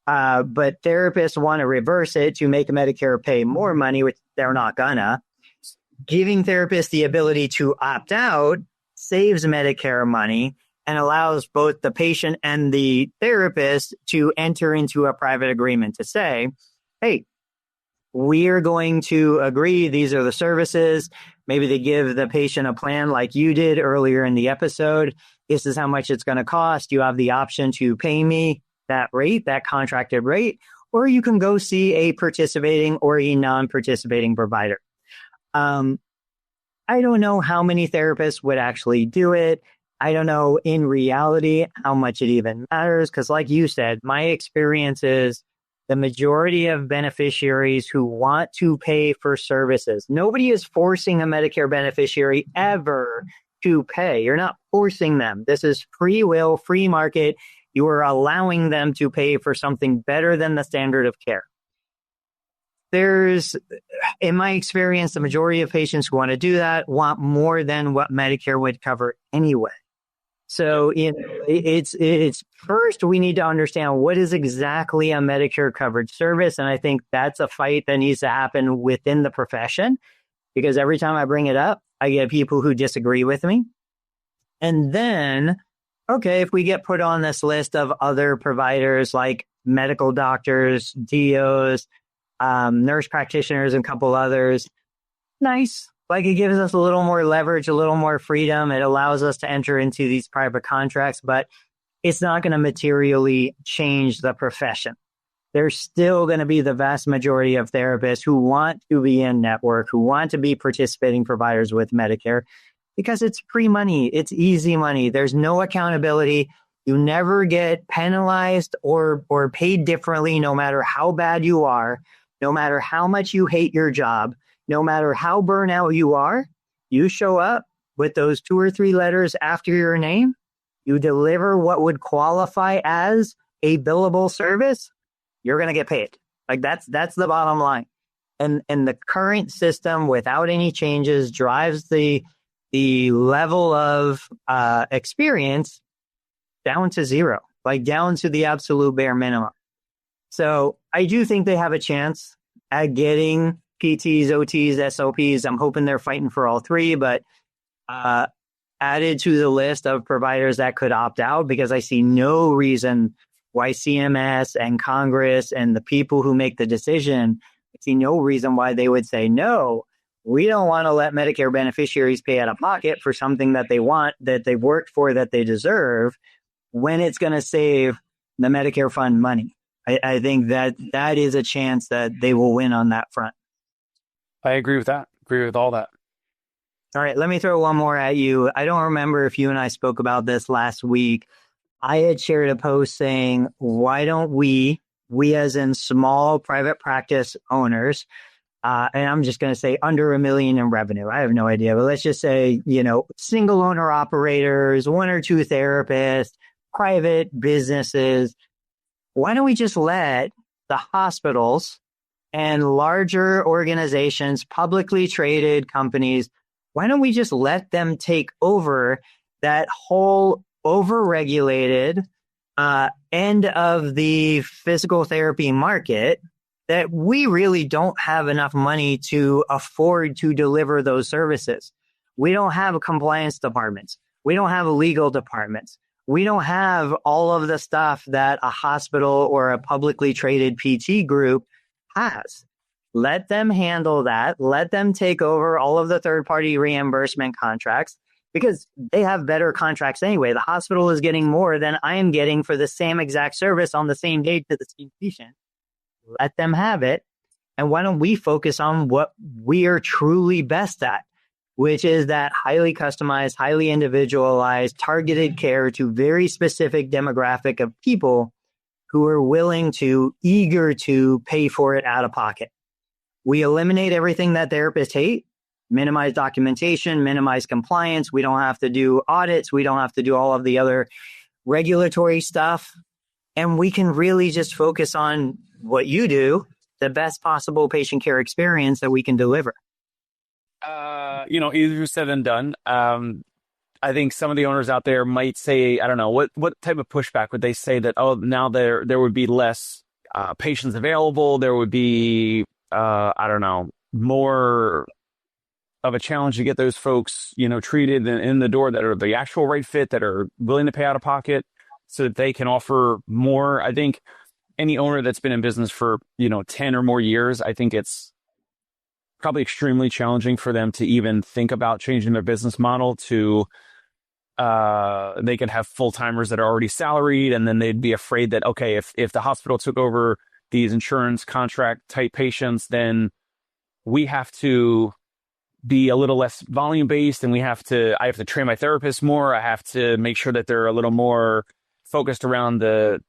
but therapists want to reverse it to make Medicare pay more money, which they're not gonna. Giving therapists the ability to opt out saves Medicare money and allows both the patient and the therapist to enter into a private agreement to say, hey, we're going to agree, these are the services. Maybe they give the patient a plan like you did earlier in the episode. This is how much it's going to cost. You have the option to pay me that rate, that contracted rate, or you can go see a participating or a non-participating provider. I don't know how many therapists would actually do it. I don't know in reality how much it even matters, because like you said, my experience is the majority of beneficiaries who want to pay for services, nobody is forcing a Medicare beneficiary ever to pay. You're not forcing them. This is free will, free market. You are allowing them to pay for something better than the standard of care. There's, in my experience, the majority of patients who want to do that want more than what Medicare would cover anyway. So it's first we need to understand what is exactly a Medicare covered service. And I think that's a fight that needs to happen within the profession, because every time I bring it up, I get people who disagree with me. And then, okay, if we get put on this list of other providers like medical doctors, DOs, nurse practitioners, and a couple others. Nice. Like, it gives us a little more leverage, a little more freedom. It allows us to enter into these private contracts, but it's not going to materially change the profession. There's still going to be the vast majority of therapists who want to be in network, who want to be participating providers with Medicare, because it's free money. It's easy money. There's no accountability. You never get penalized or paid differently, no matter how bad you are, no matter how much you hate your job, no matter how burnout you are. You show up with those 2 or 3 letters after your name. You deliver what would qualify as a billable service. You're going to get paid. Like, that's the bottom line. And the current system, without any changes, drives the level of experience down to 0, like down to the absolute bare minimum. So I do think they have a chance at getting PTs, OTs, SOPs. I'm hoping they're fighting for all 3, but added to the list of providers that could opt out, because I see no reason why CMS and Congress and the people who make the decision, I see no reason why they would say, no, we don't want to let Medicare beneficiaries pay out of pocket for something that they want, that they've worked for, that they deserve, when it's going to save the Medicare fund money. I think that is a chance that they will win on that front. I agree with that. Agree with all that. All right, let me throw one more at you. I don't remember if you and I spoke about this last week. I had shared a post saying, why don't we as in small private practice owners, and I'm just going to say under $1 million in revenue. I have no idea, but let's just say, single owner operators, 1 or 2 therapists, private businesses. Why don't we just let the hospitals and larger organizations, publicly traded companies, why don't we just let them take over that whole overregulated end of the physical therapy market that we really don't have enough money to afford to deliver those services? We don't have compliance departments. We don't have legal departments. We don't have all of the stuff that a hospital or a publicly traded PT group has. Let them handle that. Let them take over all of the third-party reimbursement contracts, because they have better contracts anyway. The hospital is getting more than I am getting for the same exact service on the same day to the same patient. Let them have it. And why don't we focus on what we are truly best at, which is that highly customized, highly individualized, targeted care to very specific demographic of people who are willing to, eager to pay for it out of pocket. We eliminate everything that therapists hate, minimize documentation, minimize compliance. We don't have to do audits. We don't have to do all of the other regulatory stuff. And we can really just focus on what you do, the best possible patient care experience that we can deliver. Easier said than done. I think some of the owners out there might say, I don't know, what type of pushback would they say that, now there would be less patients available. There would be, I don't know, more of a challenge to get those folks, treated in the door that are the actual right fit, that are willing to pay out of pocket so that they can offer more. I think any owner that's been in business for, 10 or more years, I think it's probably extremely challenging for them to even think about changing their business model to, they could have full-timers that are already salaried, and then they'd be afraid that, okay, if the hospital took over these insurance contract type patients, then we have to be a little less volume based, and I have to train my therapists more. I have to make sure that they're a little more focused around the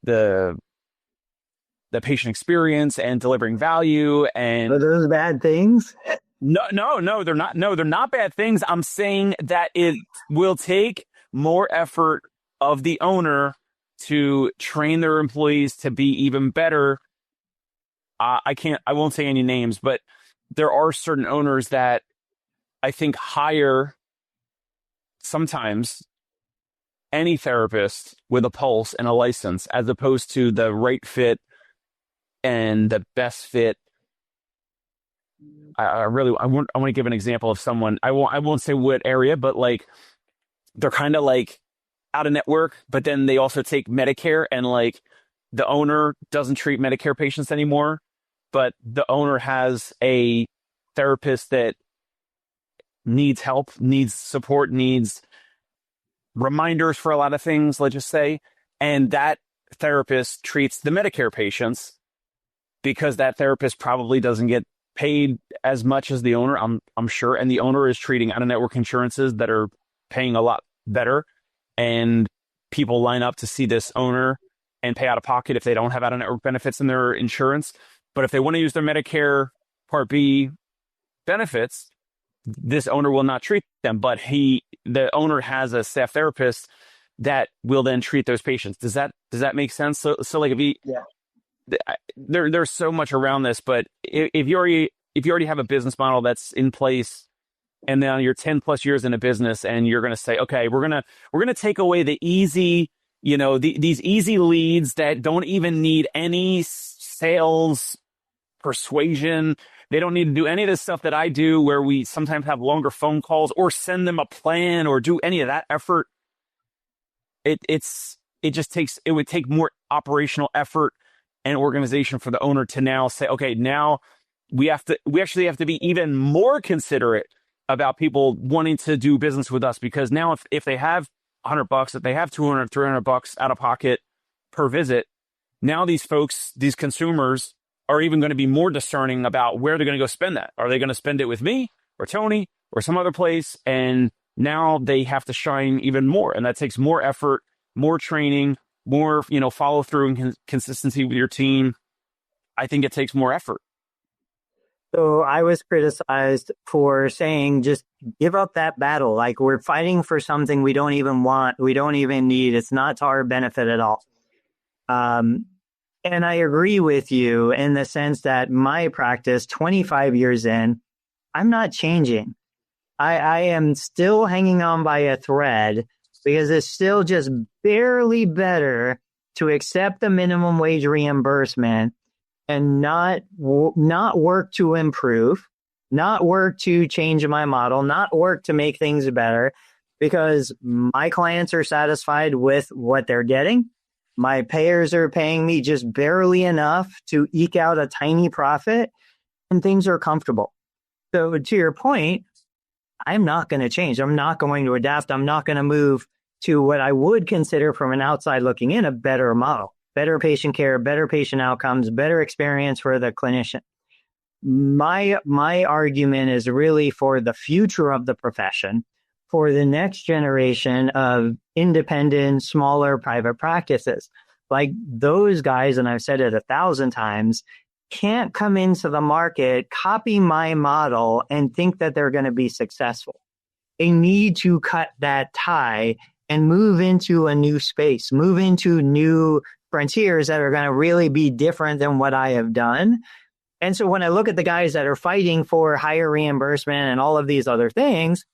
patient experience and delivering value. And are those bad things? No, they're not. No, they're not bad things. I'm saying that it will take more effort of the owner to train their employees to be even better. I won't say any names, but there are certain owners that I think hire sometimes any therapist with a pulse and a license, as opposed to the right fit and the best fit. I want to give an example of someone. I won't say what area, but like they're kind of like out of network, but then they also take Medicare, and like the owner doesn't treat Medicare patients anymore. but the owner has a therapist that needs help, needs support, needs reminders for a lot of things, let's just say, and that therapist treats the Medicare patients because that therapist probably doesn't get paid as much as the owner, I'm sure, and the owner is treating out-of-network insurances that are paying a lot better, and people line up to see this owner and pay out of pocket if they don't have out-of-network benefits in their insurance. But if they want to use their Medicare Part B benefits, this owner will not treat them, but the owner has a staff therapist that will then treat those patients. Does that make sense? So like there's so much around this, but if you already have a business model that's in place, and then you're 10 plus years in a business, and you're going to say, okay, we're going to take away the easy, these easy leads that don't even need any sales persuasion. They don't need to do any of the stuff that I do, where we sometimes have longer phone calls or send them a plan or do any of that effort. It would take more operational effort and organization for the owner to now say, okay, now we actually have to be even more considerate about people wanting to do business with us, because now if they have $100, if they have $200, $300 out of pocket per visit, now these folks, these consumers, are even going to be more discerning about where they're going to go spend that. Are they going to spend it with me or Tony or some other place? And now they have to shine even more. And that takes more effort, more training, more, follow through and consistency with your team. I think it takes more effort. So I was criticized for saying, just give up that battle. Like, we're fighting for something we don't even want. We don't even need. It's not to our benefit at all. And I agree with you in the sense that my practice, 25 years in, I'm not changing. I am still hanging on by a thread, because it's still just barely better to accept the minimum wage reimbursement and not work to improve, not work to change my model, not work to make things better, because my clients are satisfied with what they're getting. My payers are paying me just barely enough to eke out a tiny profit, and things are comfortable. So to your point, I'm not going to change. I'm not going to adapt. I'm not going to move to what I would consider, from an outside looking in, a better model, better patient care, better patient outcomes, better experience for the clinician. My argument is really for the future of the profession, for the next generation of independent, smaller private practices. Like those guys, and I've said it 1,000 times, can't come into the market, copy my model, and think that they're going to be successful. They need to cut that tie and move into a new space, move into new frontiers that are going to really be different than what I have done. And so when I look at the guys that are fighting for higher reimbursement and all of these other things,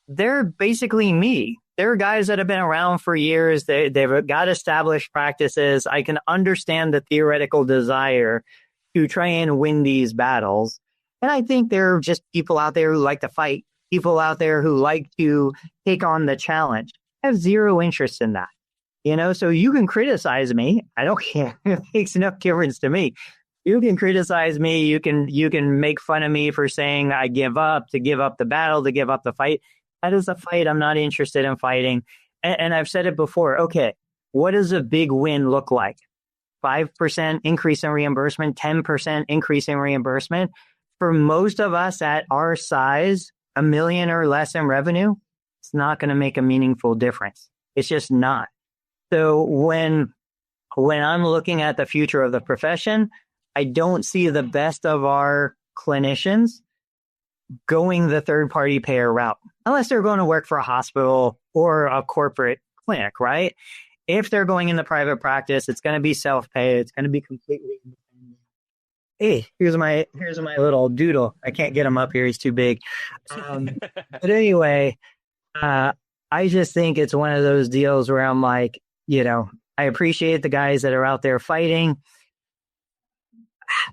they're basically me. They're guys that have been around for years. They've got established practices. I can understand the theoretical desire to try and win these battles. And I think there are just people out there who like to fight, people out there who like to take on the challenge. I have zero interest in that. So you can criticize me. I don't care. It makes no difference to me. You can criticize me. You can make fun of me for saying I give up, to give up the battle, to give up the fight. That is a fight I'm not interested in fighting. And I've said it before. Okay, what does a big win look like? 5% increase in reimbursement, 10% increase in reimbursement. For most of us at our size, $1 million or less in revenue, it's not going to make a meaningful difference. It's just not. So when I'm looking at the future of the profession, I don't see the best of our clinicians going the third-party payer route, unless they're going to work for a hospital or a corporate clinic, right? If they're going into private practice, it's going to be self-pay. It's going to be completely independent. Hey, here's my little doodle. I can't get him up here. He's too big. But anyway, I just think it's one of those deals where I'm like, I appreciate the guys that are out there fighting.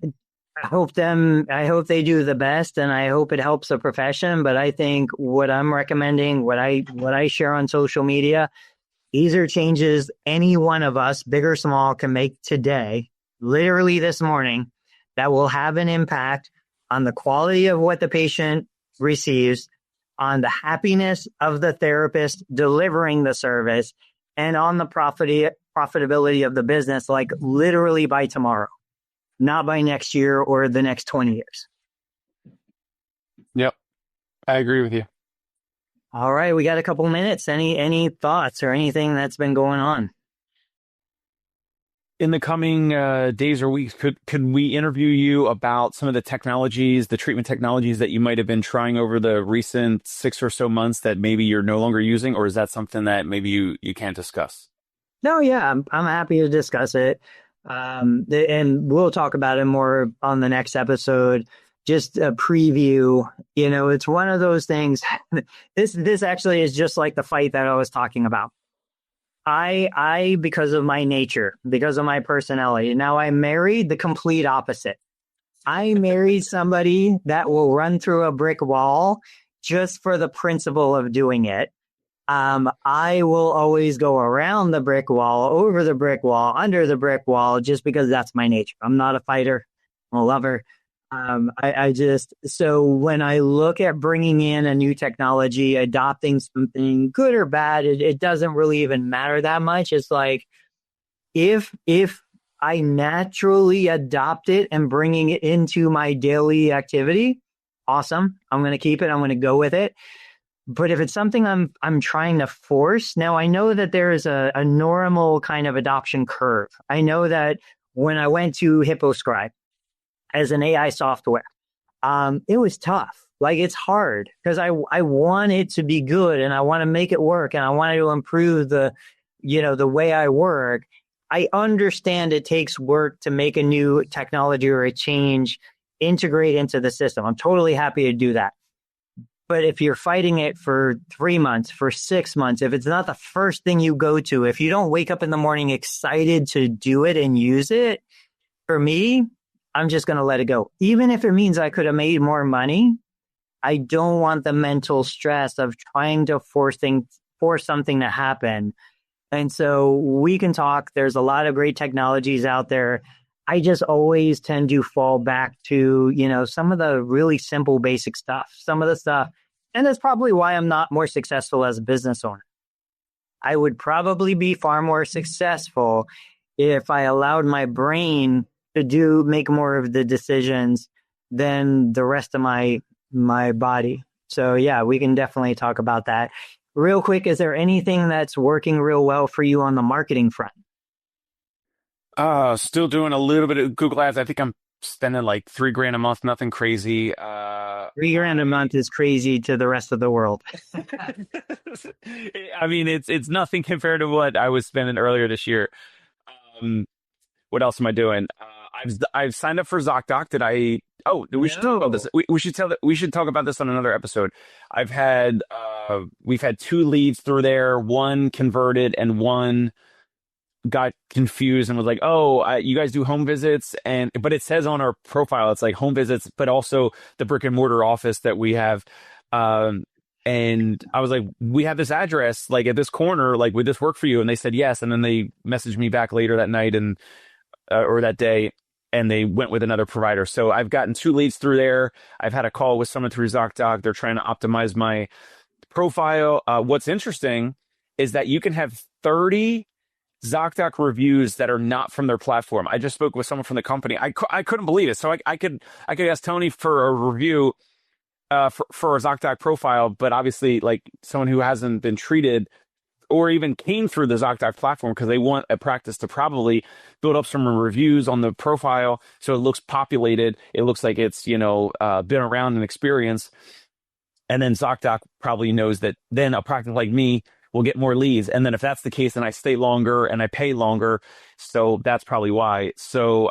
I hope they do the best, and I hope it helps the profession. But I think what I'm recommending, what I share on social media, these are changes any one of us, big or small, can make today, literally this morning, that will have an impact on the quality of what the patient receives, on the happiness of the therapist delivering the service, and on the profitability of the business, like literally by tomorrow, not by next year or the next 20 years. Yep. I agree with you. All right. We got a couple minutes. Any thoughts or anything that's been going on? In the coming days or weeks, could we interview you about some of the technologies, the treatment technologies that you might have been trying over the recent 6 or so months that maybe you're no longer using, or is that something that maybe you can't discuss? No, yeah, I'm happy to discuss it. And we'll talk about it more on the next episode. Just a preview, it's one of those things. This actually is just like the fight that I was talking about. I, because of my nature, because of my personality, now I married the complete opposite. I married somebody that will run through a brick wall just for the principle of doing it. I will always go around the brick wall, over the brick wall, under the brick wall, just because that's my nature. I'm not a fighter. I'm a lover. So when I look at bringing in a new technology, adopting something good or bad, it doesn't really even matter that much. It's like, if I naturally adopt it and bringing it into my daily activity, awesome. I'm going to keep it. I'm going to go with it. But if it's something I'm trying to force, now I know that there is a normal kind of adoption curve. I know that when I went to HippoScribe as an AI software, it was tough. Like, it's hard because I want it to be good and I want to make it work and I want to improve the way I work. I understand it takes work to make a new technology or a change integrate into the system. I'm totally happy to do that. But if you're fighting it for 3 months, for 6 months, if it's not the first thing you go to, if you don't wake up in the morning excited to do it and use it, for me, I'm just going to let it go. Even if it means I could have made more money, I don't want the mental stress of trying to force something to happen. And so we can talk. There's a lot of great technologies out there. I just always tend to fall back to, some of the really simple, basic stuff, some of the stuff. And that's probably why I'm not more successful as a business owner. I would probably be far more successful if I allowed my brain to make more of the decisions than the rest of my body. So yeah, we can definitely talk about that. Real quick, is there anything that's working real well for you on the marketing front? Still doing a little bit of Google Ads. I think I'm spending like $3,000 a month, nothing crazy. $3,000 a month is crazy to the rest of the world. I mean, it's nothing compared to what I was spending earlier this year. What else am I doing? I've signed up for ZocDoc. We should talk about this. We should talk about this on another episode. We've had 2 leads through there. One converted and one got confused and was like, you guys do home visits, but it says on our profile it's like home visits, but also the brick and mortar office that we have. And I was like, we have this address like at this corner, like, would this work for you? And they said yes. And then they messaged me back later that night or that day, and they went with another provider. So I've gotten 2 leads through there. I've had a call with someone through ZocDoc. They're trying to optimize my profile. What's interesting is that you can have 30 ZocDoc reviews that are not from their platform. I just spoke with someone from the company. I couldn't believe it. So I could ask Tony for a review for a ZocDoc profile, but obviously like someone who hasn't been treated or even came through the ZocDoc platform, because they want a practice to probably build up some reviews on the profile so it looks populated. It looks like it's been around and experienced. And then ZocDoc probably knows that then a practice like me will get more leads. And then if that's the case, then I stay longer and I pay longer. So that's probably why. So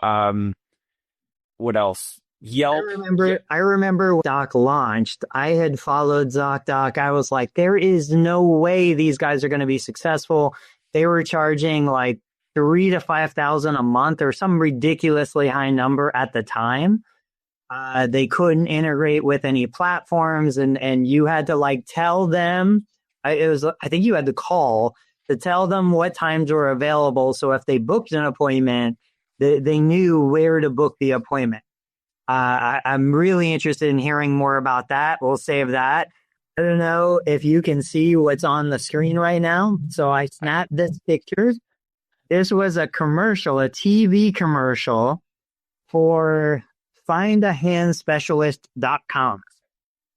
what else? Yelp. I remember when Doc launched, I had followed ZocDoc. I was like, there is no way these guys are going to be successful. They were charging like $3,000 to $5,000 a month or some ridiculously high number at the time. They couldn't integrate with any platforms, and you had to like tell them. I think you had to call to tell them what times were available. So if they booked an appointment, they knew where to book the appointment. I'm really interested in hearing more about that. We'll save that. I don't know if you can see what's on the screen right now. So I snapped this picture. This was a commercial, a TV commercial for findahandspecialist.com.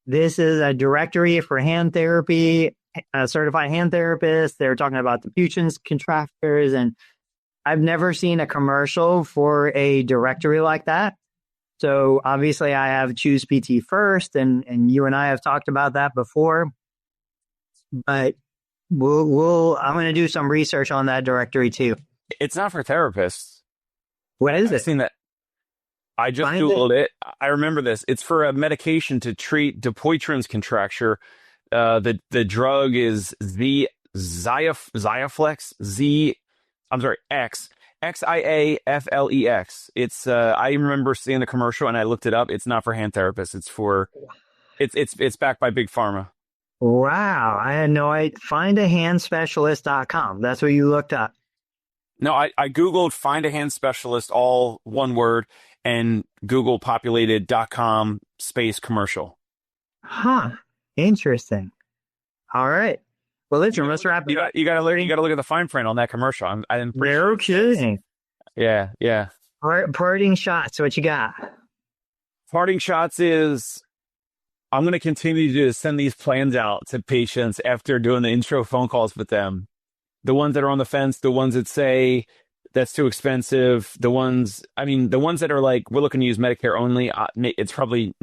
This is a directory for hand therapy, certified hand therapists. They're talking about diffusions, contractors, and I've never seen a commercial for a directory like that. So obviously I have Choose PT first, and you and I have talked about that before. But I'm going to do some research on that directory too. It's not for therapists. What is I've it? seen that. I just Googled it. I remember this. It's for a medication to treat Dupuytren's contracture. The drug is Xiaflex. Xiaflex. It's I remember seeing the commercial and I looked it up. It's not for hand therapists. It's backed by Big Pharma. Wow, I had no idea. Findahandspecialist.com. That's what you looked up. No, I Googled find a hand specialist, all one word, and Google populated .com space commercial. Huh. Interesting. All right. Well, listen, let's wrap it up. You got to look at the fine print on that commercial. I'm pretty No kidding. Yeah. Parting shots. What you got? Parting shots is I'm going to continue to send these plans out to patients after doing the intro phone calls with them. The ones that are on the fence, the ones that say that's too expensive, the ones that are like, we're looking to use Medicare only. It's probably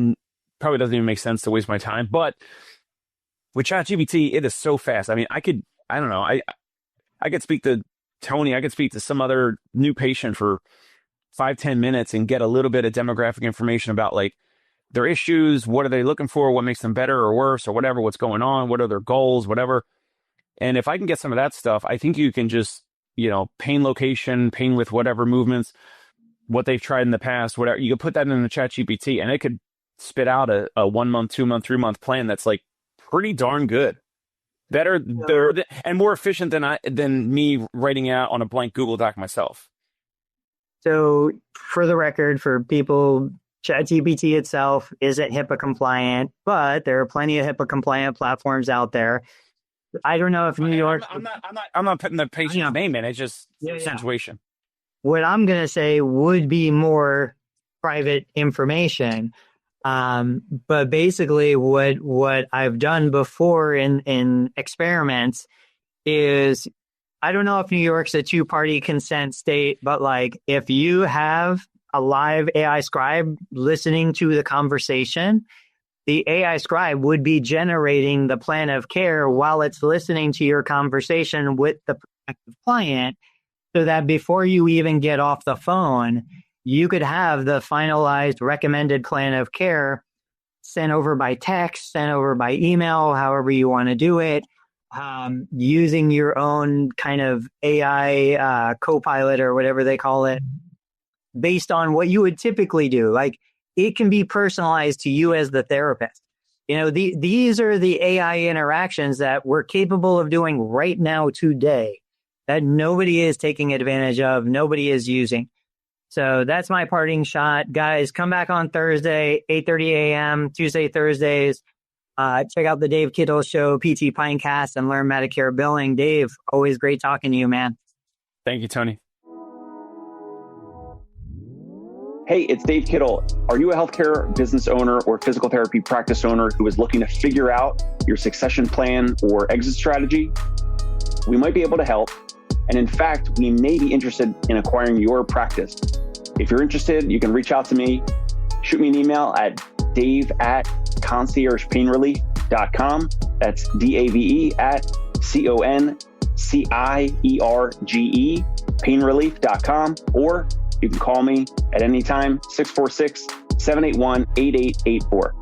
doesn't even make sense to waste my time. But with ChatGPT, it is so fast. I mean, I could speak to Tony. I could speak to some other new patient for 5-10 minutes and get a little bit of demographic information about like their issues. What are they looking for? What makes them better or worse or whatever, what's going on? What are their goals, whatever. And if I can get some of that stuff, I think you can just, pain location, pain with whatever movements, what they've tried in the past, whatever. You could put that in the ChatGPT and it could spit out a 1 month, 2 month, 3 month plan that's like pretty darn good. Better and more efficient than me writing out on a blank Google Doc myself. So for the record, for people, ChatGPT itself isn't HIPAA compliant, but there are plenty of HIPAA compliant platforms out there. I don't know if New York. I'm not putting the patient's name in. It's just situation. What I'm going to say would be more private information. But basically what I've done before in experiments is, I don't know if New York's a 2-party consent state, but like if you have a live AI scribe listening to the conversation, the AI scribe would be generating the plan of care while it's listening to your conversation with the prospective client, so that before you even get off the phone, you could have the finalized recommended plan of care sent over by text, sent over by email, however you want to do it, using your own kind of AI co-pilot or whatever they call it, based on what you would typically do. Like, it can be personalized to you as the therapist. These are the AI interactions that we're capable of doing right now today that nobody is taking advantage of, nobody is using. So that's my parting shot. Guys, come back on Thursday, 8:30 a.m., Tuesday, Thursdays. Check out the Dave Kittle Show, PT Pinecast, and learn Medicare billing. Dave, always great talking to you, man. Thank you, Tony. Hey, it's Dave Kittle. Are you a healthcare business owner or physical therapy practice owner who is looking to figure out your succession plan or exit strategy? We might be able to help. And in fact, we may be interested in acquiring your practice. If you're interested, you can reach out to me. Shoot me an email at dave@conciergepainrelief.com. That's DAVE@CONCIERGE painrelief.com. Or you can call me at any time, 646-781-8884.